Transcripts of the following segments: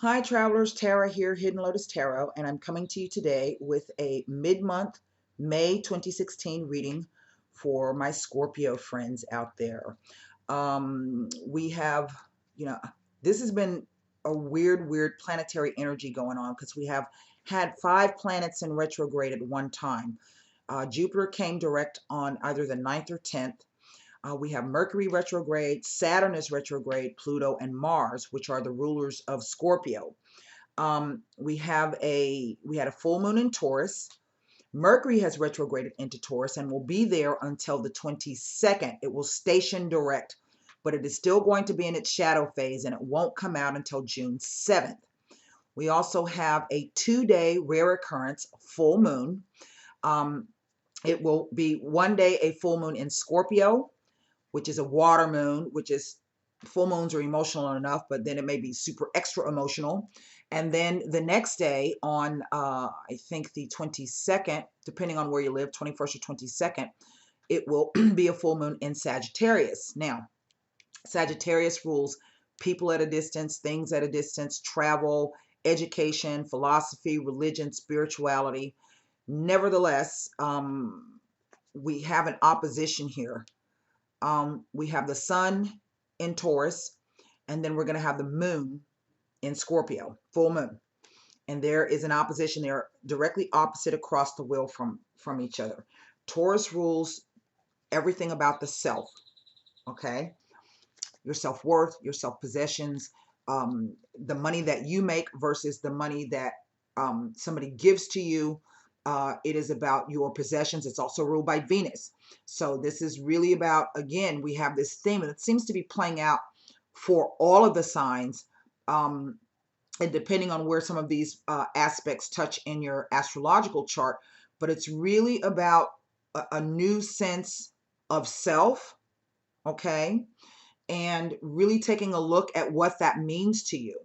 Hi, travelers. Tara here, Hidden Lotus Tarot, and I'm coming to you today with a mid-month May 2016 reading for my Scorpio friends out there. We have, you know, this has been a weird planetary energy going on because we have had 5 planets in retrograde at one time. Jupiter came direct on either the 9th or 10th. We have Mercury retrograde, Saturn is retrograde, Pluto, and Mars, which are the rulers of Scorpio. We had a full moon in Taurus. Mercury has retrograded into Taurus and will be there until the 22nd. It will station direct, but it is still going to be in its shadow phase and it won't come out until June 7th. We also have a 2-day rare occurrence full moon. It will be one day a full moon in Scorpio, which is a water moon, which is full moons are emotional enough, but then it may be super extra emotional. And then the next day on, I think the 22nd, depending on where you live, 21st or 22nd, it will be a full moon in Sagittarius. Now, Sagittarius rules people at a distance, things at a distance, travel, education, philosophy, religion, spirituality. Nevertheless, we have an opposition here. We have the sun in Taurus, and then we're going to have the moon in Scorpio, full moon. And there is an opposition. They're directly opposite across the wheel from each other. Taurus rules everything about the self, okay? Your self-worth, your self-possessions, the money that you make versus the money that somebody gives to you. It is about your possessions. It's also ruled by Venus. So this is really about, again, we have this theme, and it seems to be playing out for all of the signs. And depending on where some of these aspects touch in your astrological chart, but it's really about a new sense of self, okay? And really taking a look at what that means to you.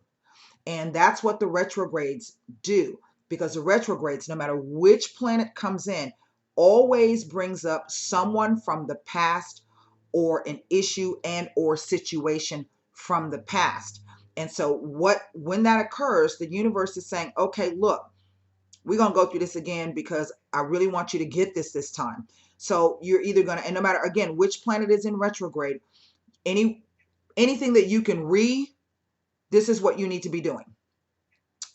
And that's what the retrogrades do, because the retrogrades, no matter which planet comes in, always brings up someone from the past or an issue and or situation from the past. And so when that occurs, the universe is saying, okay, look, we're going to go through this again because I really want you to get this time. So you're either going to, and no matter, again, which planet is in retrograde, anything that you can read, this is what you need to be doing.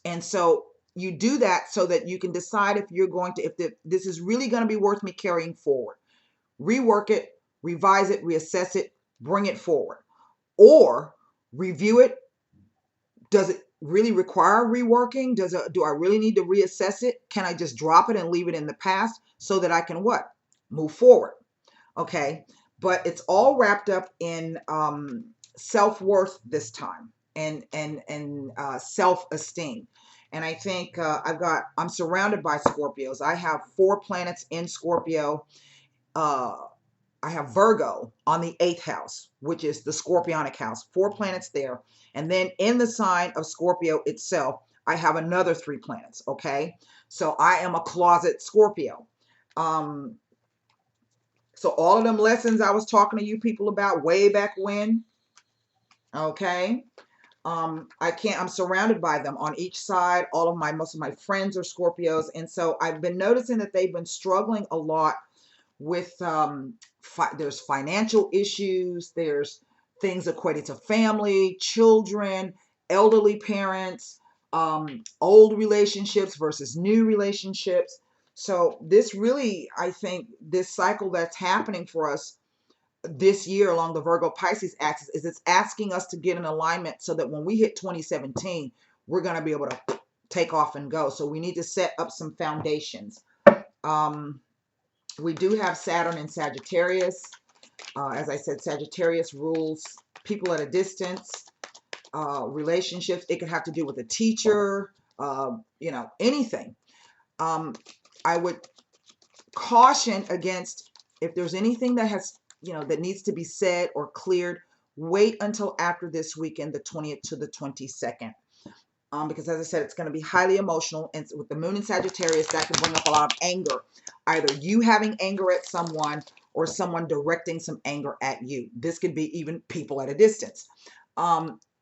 And so you do that so that you can decide if you're going to, this is really going to be worth me carrying forward. Rework it, revise it, reassess it, bring it forward. Or review it. Does it really require reworking? Do I really need to reassess it? Can I just drop it and leave it in the past so that I can what? Move forward. Okay. But it's all wrapped up in self-worth this time and self-esteem. And I think I'm surrounded by Scorpios. I have 4 planets in Scorpio. I have Virgo on the 8th house, which is the Scorpionic house, 4 planets there. And then in the sign of Scorpio itself, I have another 3 planets. Okay. So I am a closet Scorpio. So all of them lessons I was talking to you people about way back when, okay, I'm surrounded by them on each side. Most of my friends are Scorpios. And so I've been noticing that they've been struggling a lot with, there's financial issues. There's things equated to family, children, elderly parents, old relationships versus new relationships. So this really, I think this cycle that's happening for us this year along the Virgo Pisces axis is it's asking us to get in alignment so that when we hit 2017, we're going to be able to take off and go. So we need to set up some foundations. We do have Saturn in Sagittarius. As I said, Sagittarius rules people at a distance, relationships. It could have to do with a teacher, anything. I would caution against, if there's anything that has, that needs to be said or cleared, wait until after this weekend, the 20th to the 22nd. Because as I said, it's going to be highly emotional. And with the moon in Sagittarius, that can bring up a lot of anger. Either you having anger at someone or someone directing some anger at you. This could be even people at a distance.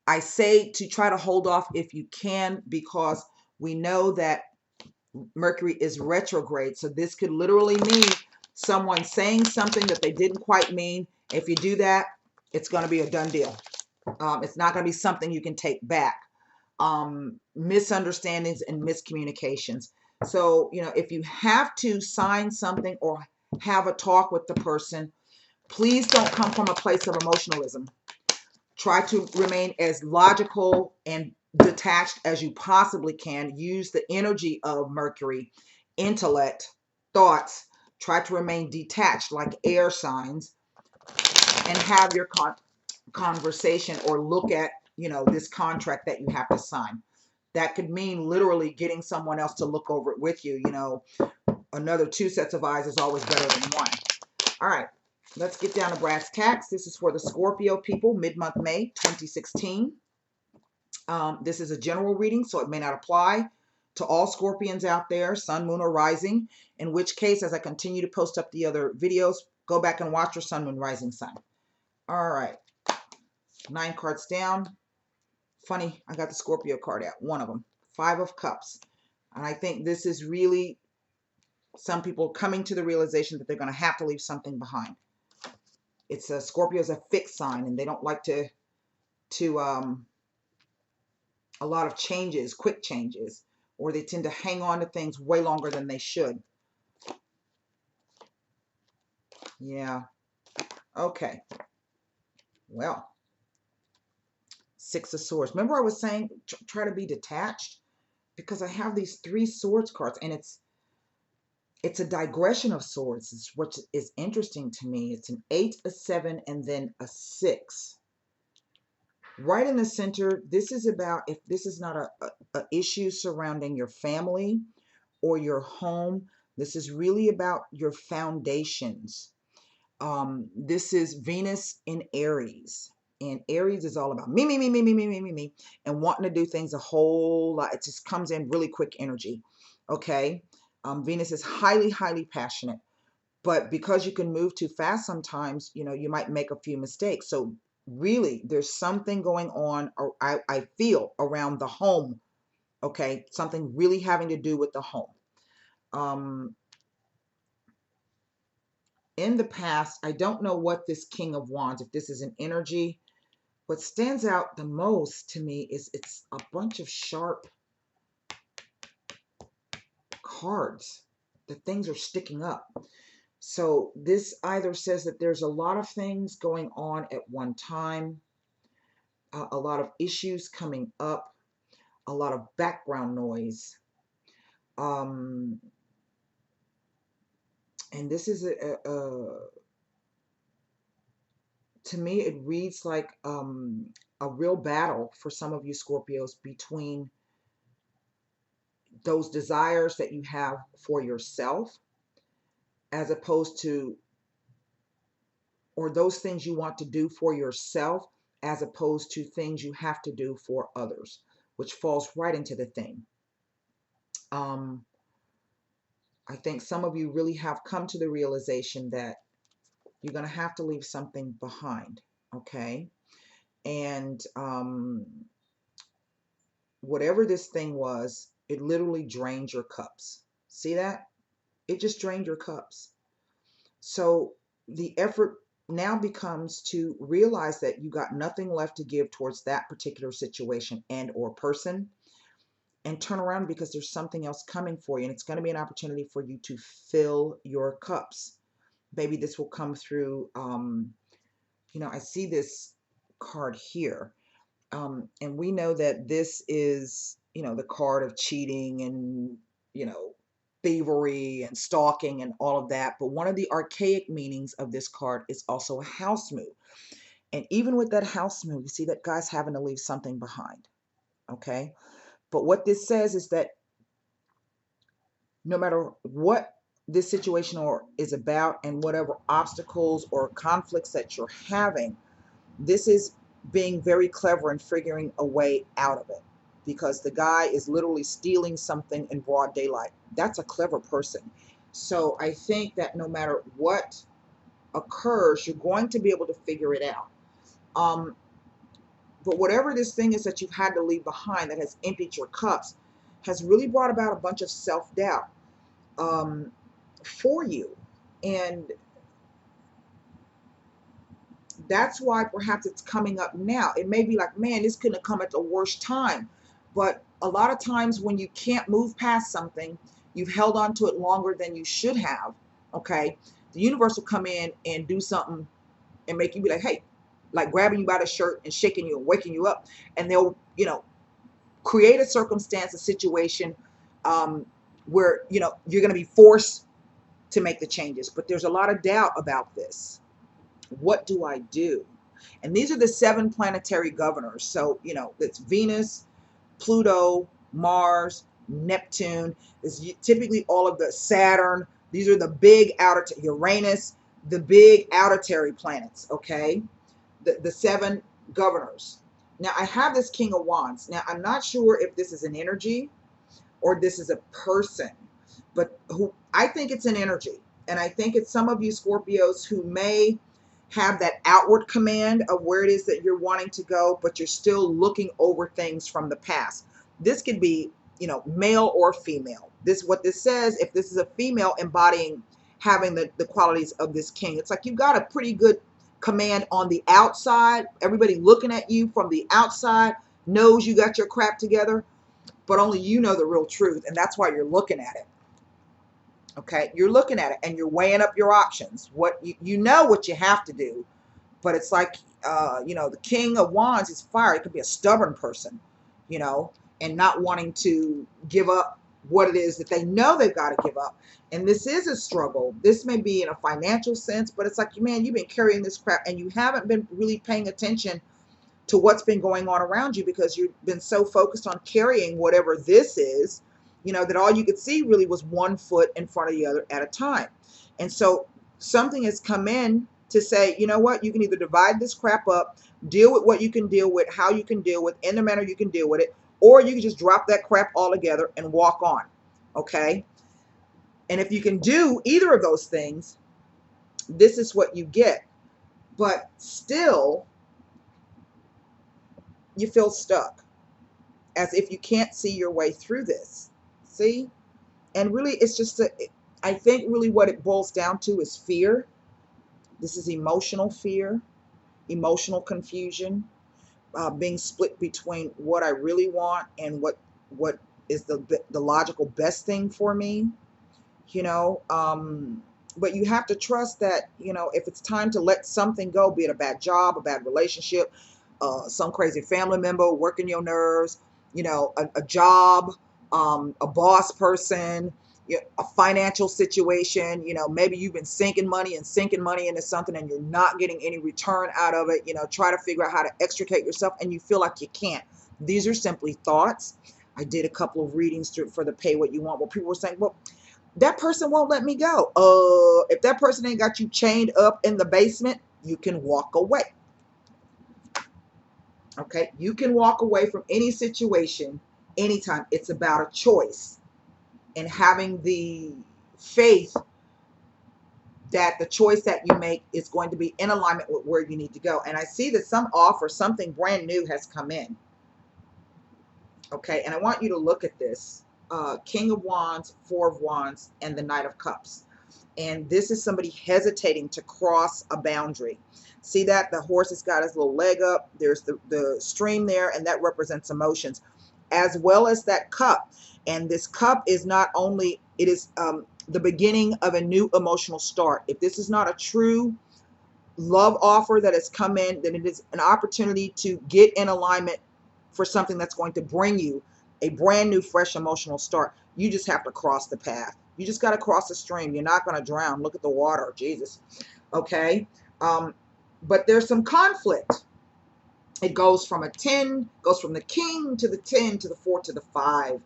I say to try to hold off if you can, because we know that Mercury is retrograde. So this could literally mean someone saying something that they didn't quite mean. If you do that, it's going to be a done deal. It's not going to be something you can take back. Misunderstandings and miscommunications. So, if you have to sign something or have a talk with the person, please don't come from a place of emotionalism. Try to remain as logical and detached as you possibly can. Use the energy of Mercury, intellect, thoughts. Try to remain detached like air signs and have your conversation or look at, this contract that you have to sign. That could mean literally getting someone else to look over it with you. Another two sets of eyes is always better than one. All right. Let's get down to brass tacks. This is for the Scorpio people, mid-month May 2016. This is a general reading, so it may not apply to all Scorpions out there, sun, moon, or rising, in which case, as I continue to post up the other videos, go back and watch your sun, moon, rising sign. All right. 9 cards down. Funny, I got the Scorpio card out, one of them. 5 of Cups. And I think this is really some people coming to the realization that they're going to have to leave something behind. It's a Scorpio is a fixed sign, and they don't like to a lot of changes, quick changes, or they tend to hang on to things way longer than they should. Yeah. Okay. Well, 6 of Swords. Remember I was saying try to be detached, because I have these 3 Swords cards, and it's a digression of swords. It's what is interesting to me. It's an 8, a 7, and then a 6. Right in the center, this is about, if this is not a issue surrounding your family or your home, this is really about your foundations. This is Venus in Aries. And Aries is all about me, me, me, me, me, me, me, me, me, and wanting to do things a whole lot. It just comes in really quick energy. Okay. Venus is highly, highly passionate. But because you can move too fast sometimes, you might make a few mistakes. So really, there's something going on, or I feel, around the home. Okay. Something really having to do with the home. In the past, I don't know what this King of Wands, if this is an energy. What stands out the most to me is it's a bunch of sharp cards. The things are sticking up. So this either says that there's a lot of things going on at one time, a lot of issues coming up, a lot of background noise. And this is to me, it reads like a real battle for some of you Scorpios between those desires that you have for yourself, as opposed to, or those things you want to do for yourself, as opposed to things you have to do for others, which falls right into the thing. I think some of you really have come to the realization that you're going to have to leave something behind. Okay. And whatever this thing was, it literally drained your cups. See that? It just drained your cups. So the effort now becomes to realize that you got nothing left to give towards that particular situation and or person, and turn around, because there's something else coming for you, and it's going to be an opportunity for you to fill your cups. Maybe this will come through, I see this card here. And we know that this is, the card of cheating and, thievery and stalking and all of that. But one of the archaic meanings of this card is also a house move. And even with that house move, you see that guy's having to leave something behind. Okay. But what this says is that no matter what this situation is about, and whatever obstacles or conflicts that you're having, this is being very clever and figuring a way out of it, because the guy is literally stealing something in broad daylight. That's a clever person. So I think that no matter what occurs, you're going to be able to figure it out. But whatever this thing is that you've had to leave behind that has emptied your cups has really brought about a bunch of self-doubt um, for you. And that's why perhaps it's coming up now. It may be like, man, this couldn't have come at the worst time. But a lot of times when you can't move past something, you've held on to it longer than you should have. Okay. The universe will come in and do something and make you be like, hey, like grabbing you by the shirt and shaking you and waking you up. And they'll, create a circumstance, a situation where, you're going to be forced to make the changes. But there's a lot of doubt about this. What do I do? And these are the 7 planetary governors. So, it's Venus, Pluto, Mars, Neptune. Is typically all of the Saturn. These are the big outer, Uranus, the big outerary planets, okay? The 7 governors. Now, I have this King of Wands. Now, I'm not sure if this is an energy or this is a person, but I think it's an energy. And I think it's some of you Scorpios who may have that outward command of where it is that you're wanting to go, but you're still looking over things from the past. This could be, male or female. What this says, if this is a female embodying having the qualities of this king, it's like you've got a pretty good command on the outside. Everybody looking at you from the outside knows you got your crap together, but only you know the real truth. And that's why you're looking at it. Okay, you're looking at it and you're weighing up your options. What you know what you have to do, but it's like the King of Wands is fire. It could be a stubborn person, and not wanting to give up what it is that they know they've got to give up. And this is a struggle. This may be in a financial sense, but it's like, man, you've been carrying this crap and you haven't been really paying attention to what's been going on around you because you've been so focused on carrying whatever this is, that all you could see really was one foot in front of the other at a time. And so something has come in to say, you know what, you can either divide this crap up, deal with what you can deal with, how you can deal with, in the manner you can deal with it, or you can just drop that crap altogether and walk on. Okay. And if you can do either of those things, this is what you get. But still, you feel stuck, as if you can't see your way through this. See? And really, it's just, I think really what it boils down to is fear. This is emotional fear, emotional confusion, being split between what I really want and what is the logical best thing for me, but you have to trust that, if it's time to let something go, be it a bad job, a bad relationship, some crazy family member working your nerves, a job, a boss person, a financial situation, maybe you've been sinking money into something and you're not getting any return out of it, try to figure out how to extricate yourself and you feel like you can't. These are simply thoughts. I did a couple of readings for the Pay What You Want, where people were saying, well, that person won't let me go. If that person ain't got you chained up in the basement, you can walk away. Okay, you can walk away from any situation anytime. It's about a choice and having the faith that the choice that you make is going to be in alignment with where you need to go. And I see that some offer, something brand new has come in. Okay, and I want you to look at this. King of Wands, Four of Wands, and the Knight of Cups. And this is somebody hesitating to cross a boundary. See that? The horse has got his little leg up. There's the stream there, and that represents emotions, as well as that cup. And this cup is not only, it is the beginning of a new emotional start. If this is not a true love offer that has come in, then it is an opportunity to get in alignment for something that's going to bring you a brand new, fresh emotional start. You just have to cross the path. You just got to cross the stream. You're not going to drown. Look at the water, Jesus. Okay. But there's some conflict. It goes from a 10, goes from the king to the 10 to the 4 to the 5.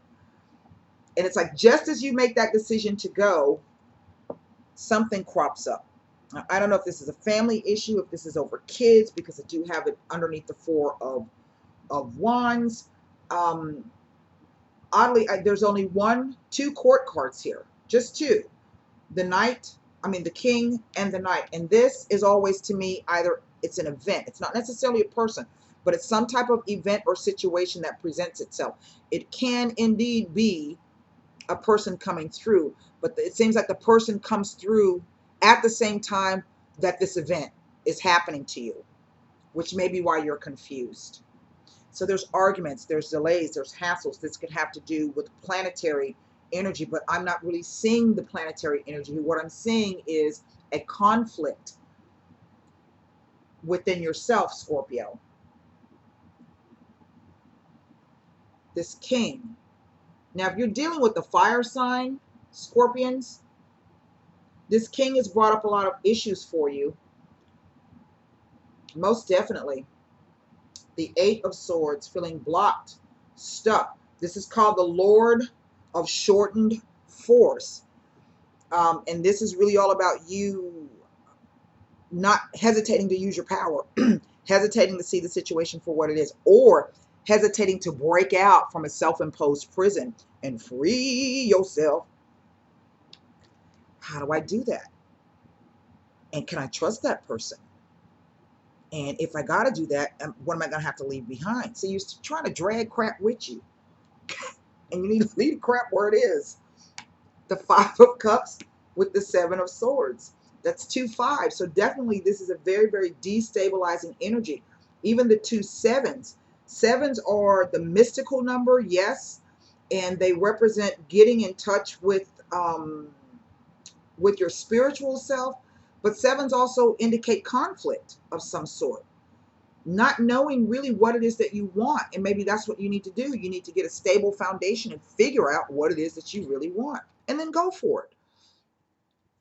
And it's like, just as you make that decision to go, something crops up. Now, I don't know if this is a family issue, if this is over kids, because I do have it underneath the 4 of Wands. Oddly, there's only 2 court cards here, just 2. The king and the knight. And this is always, to me, either it's an event. It's not necessarily a person, but it's some type of event or situation that presents itself. It can indeed be a person coming through, but it seems like the person comes through at the same time that this event is happening to you, which may be why you're confused. So there's arguments, there's delays, there's hassles. This could have to do with planetary energy, but I'm not really seeing the planetary energy. What I'm seeing is a conflict within yourself, Scorpio. This king. Now, if you're dealing with the fire sign, Scorpions, this king has brought up a lot of issues for you. Most definitely. The Eight of Swords, feeling blocked, stuck. This is called the Lord of Shortened Force. And this is really all about you not hesitating to use your power, hesitating to see the situation for what it is, or hesitating to break out from a self-imposed prison and free yourself. How do I do that? And can I trust that person? And if I got to do that, what am I going to have to leave behind? So you're trying to drag crap with you. And you need to leave crap where it is. The Five of Cups with the Seven of Swords. That's 2 5. So definitely this is a very, very destabilizing energy. Even the 2 sevens. Sevens are the mystical number, yes. And they represent getting in touch with your spiritual self. But sevens also indicate conflict of some sort. Not knowing really what it is that you want. And maybe that's what you need to do. You need to get a stable foundation and figure out what it is that you really want. And then go for it.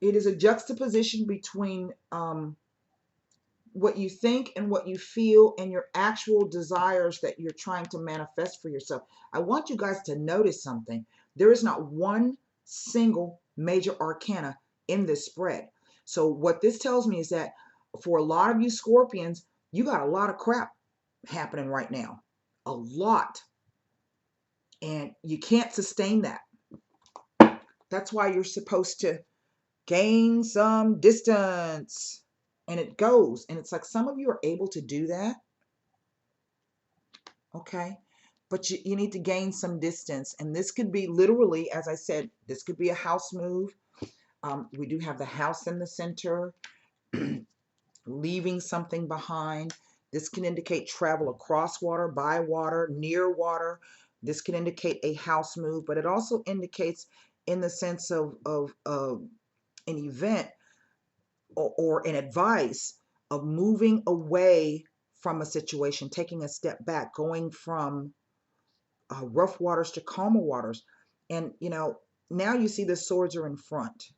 It is a juxtaposition between what you think and what you feel and your actual desires that you're trying to manifest for yourself. I want you guys to notice something. There is not one single major arcana in this spread. So what this tells me is that for a lot of you Scorpions, you got a lot of crap happening right now. A lot. And you can't sustain that. That's why you're supposed to gain some distance. And it goes. And it's like some of you are able to do that. Okay. But you need to gain some distance. And this could be literally, as I said, this could be a house move. We do have the house in the center. Leaving something behind. This can indicate travel across water, by water, near water. This can indicate a house move, but it also indicates in the sense of an event or an advice of moving away from a situation, taking a step back, going from rough waters to calmer waters. And, you know, now you see the swords are in front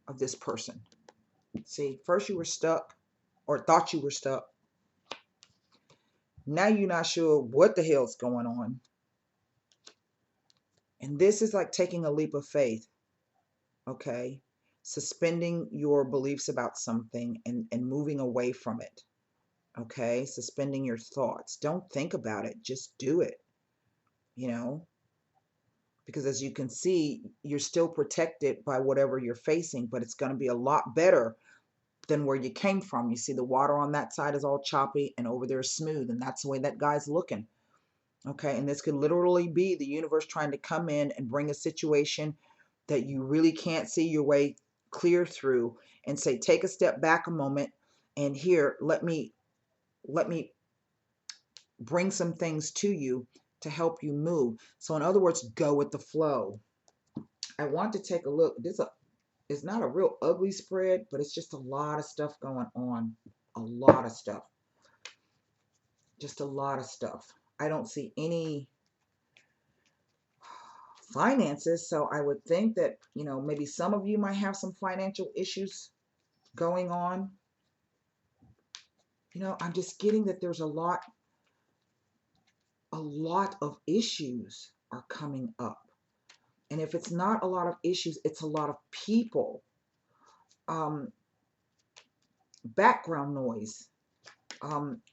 of this person. See, first you were stuck or thought you were stuck. Now you're not sure what the hell's going on. And this is like taking a leap of faith. Okay. Suspending your beliefs about something and moving away from it. Okay. Suspending your thoughts. Don't think about it. Just do it. You know, because as you can see, you're still protected by whatever you're facing, but it's going to be a lot better than where you came from. You see the water on that side is all choppy and over there is smooth. And that's the way that guy's looking. Okay. And this could literally be the universe trying to come in and bring a situation that you really can't see your way clear through and say, take a step back a moment and here, let me bring some things to you to help you move. So in other words, go with the flow. I want to take a look. It's not a real ugly spread, but it's just a lot of stuff going on. A lot of stuff. Just a lot of stuff. I don't see any finances, so I would think that, you know, maybe some of you might have some financial issues going on. You know, I'm just getting that there's a lot of issues are coming up. And if it's not a lot of issues, it's a lot of people. Background noise,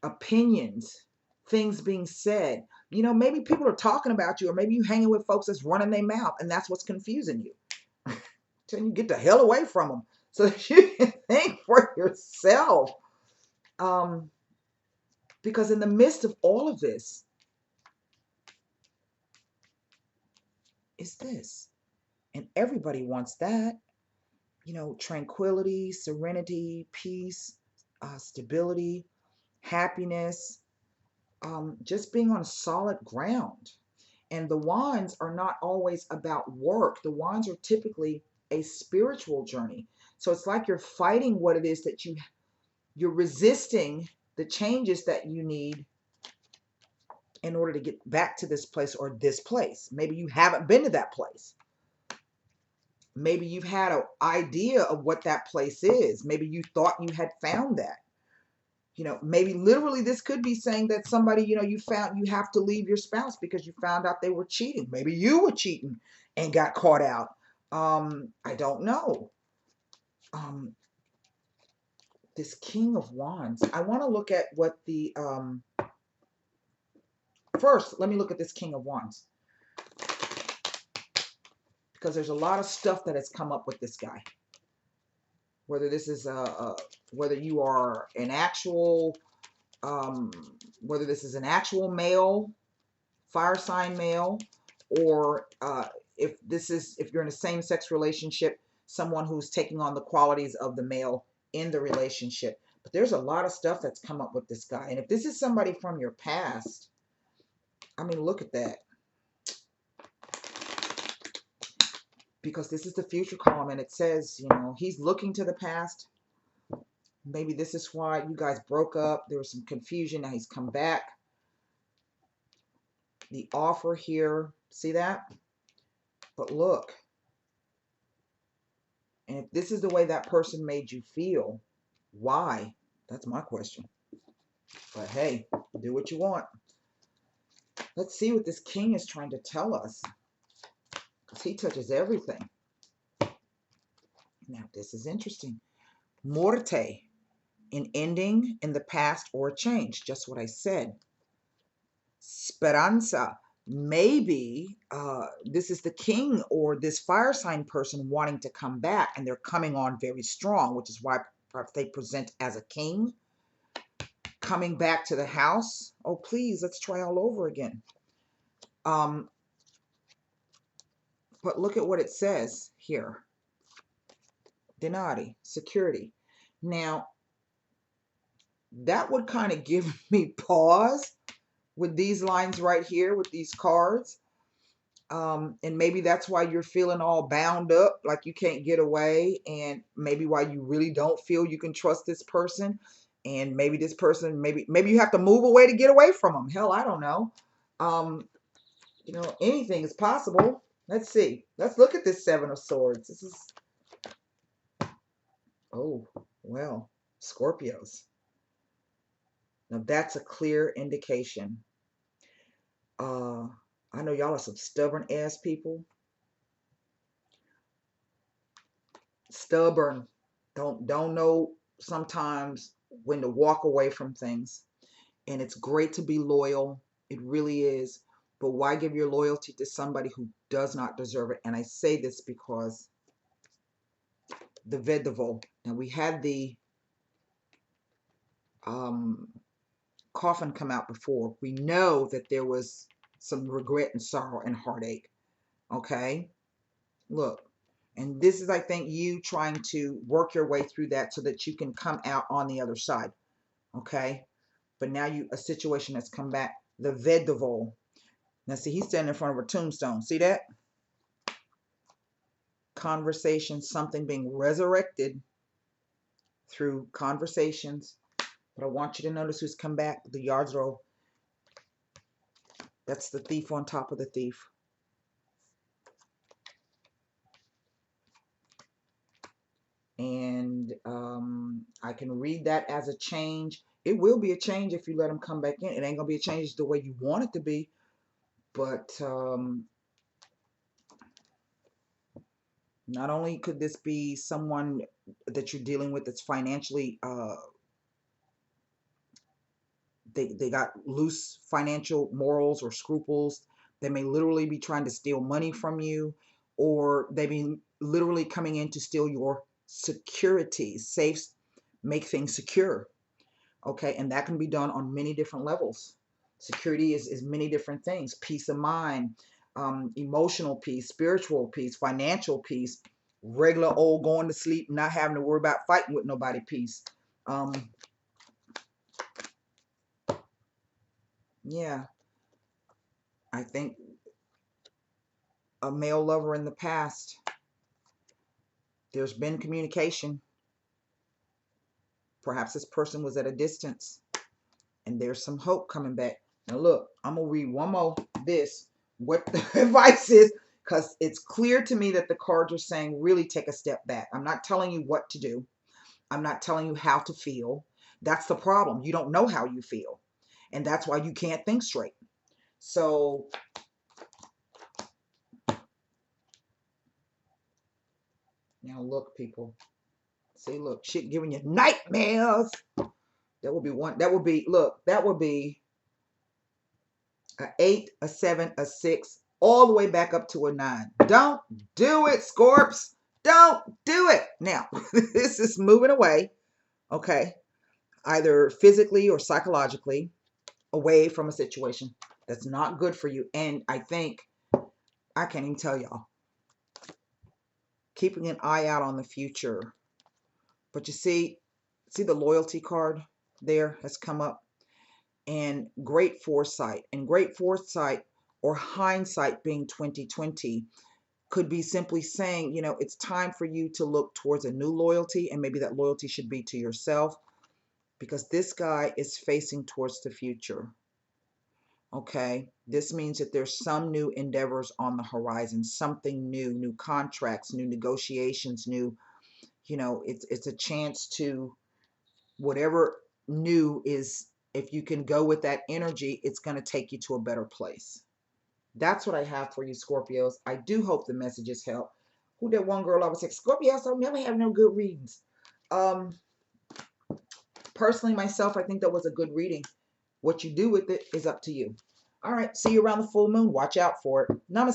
opinions, things being said. You know, maybe people are talking about you, or maybe you hanging with folks that's running their mouth, and that's what's confusing you. Till you get the hell away from them so that you can think for yourself. Because in the midst of all of this is this. And everybody wants that. You know, tranquility, serenity, peace, stability, happiness, just being on solid ground. And the wands are not always about work. The wands are typically a spiritual journey. So it's like you're fighting what it is that you're resisting the changes that you need in order to get back to this place or this place. Maybe you haven't been to that place. Maybe you've had an idea of what that place is. Maybe you thought you had found that. You know, maybe literally this could be saying that somebody, you know, you found you have to leave your spouse because you found out they were cheating. Maybe you were cheating and got caught out. I don't know. Um, this King of Wands. I want to look at what the first, let me look at this King of Wands. Because there's a lot of stuff that has come up with this guy. Whether this is whether you are an actual whether this is an actual male, fire sign male, or if you're in a same-sex relationship, someone who's taking on the qualities of the male in the relationship. But there's a lot of stuff that's come up with this guy. And if this is somebody from your past, I mean, look at that. Because this is the future column, and it says, you know, he's looking to the past. Maybe this is why you guys broke up. There was some confusion. Now he's come back. The offer here, see that? But look, and if this is the way that person made you feel, why? That's my question. But hey, do what you want. Let's see what this king is trying to tell us, because he touches everything. Now, this is interesting. Morte, an ending in the past or a change, just what I said. Speranza, maybe this is the king or this fire sign person wanting to come back, and they're coming on very strong, which is why perhaps they present as a king. Coming back to the house. Oh, please, let's try all over again. But look at what it says here. Denari, security. Now, that would kind of give me pause with these lines right here, with these cards. And maybe that's why you're feeling all bound up, like you can't get away, and maybe why you really don't feel you can trust this person. And maybe this person, maybe you have to move away to get away from them. Hell, I don't know. You know, anything is possible. Let's see. Let's look at this Seven of Swords. This is, oh, well, Scorpios. Now that's a clear indication. I know y'all are some stubborn ass people. Stubborn. Don't know sometimes when to walk away from things. And it's great to be loyal. It really is. But why give your loyalty to somebody who does not deserve it? And I say this because the Vedevo. Now we had the coffin come out before. We know that there was some regret and sorrow and heartache. Okay? Look. And this is, I think, you trying to work your way through that so that you can come out on the other side. Okay? But now a situation has come back. The Vedevo. Now, see, he's standing in front of a tombstone. See that? Conversation, something being resurrected through conversations. But I want you to notice who's come back. The Yardro. That's the thief on top of the thief. And I can read that as a change. It will be a change if you let him come back in. It ain't going to be a change the way you want it to be. But not only could this be someone that you're dealing with that's financially, they got loose financial morals or scruples. They may literally be trying to steal money from you, or they be literally coming in to steal your security, safes, make things secure. Okay, and that can be done on many different levels. Security is many different things. Peace of mind, emotional peace, spiritual peace, financial peace, regular old going to sleep, not having to worry about fighting with nobody peace. Yeah, I think a male lover in the past, there's been communication. Perhaps this person was at a distance and there's some hope coming back. Now look, I'm gonna read one more what the advice is, because it's clear to me that the cards are saying really take a step back. I'm not telling you what to do. I'm not telling you how to feel. That's the problem. You don't know how you feel. And that's why you can't think straight. So now look, people. See, look, shit giving you nightmares. That would be one. That would be, look, that would be a 8, a 7, a 6, all the way back up to a 9. Don't do it, Scorps. Don't do it. Now, this is moving away, okay, either physically or psychologically, away from a situation that's not good for you. And I think, I can't even tell y'all, keeping an eye out on the future. But you see the loyalty card there has come up, and great foresight. And great foresight, or hindsight being 2020, could be simply saying, you know, it's time for you to look towards a new loyalty, and maybe that loyalty should be to yourself, because this guy is facing towards the future. Okay, this means that there's some new endeavors on the horizon, something new, new contracts, new negotiations, new, you know, it's a chance to, whatever new is, if you can go with that energy, it's going to take you to a better place. That's what I have for you, Scorpios. I do hope the messages help. Who that one girl always said, Scorpios don't never have no good readings. Personally, myself, I think that was a good reading. What you do with it is up to you. All right, see you around the full moon. Watch out for it. Namaste.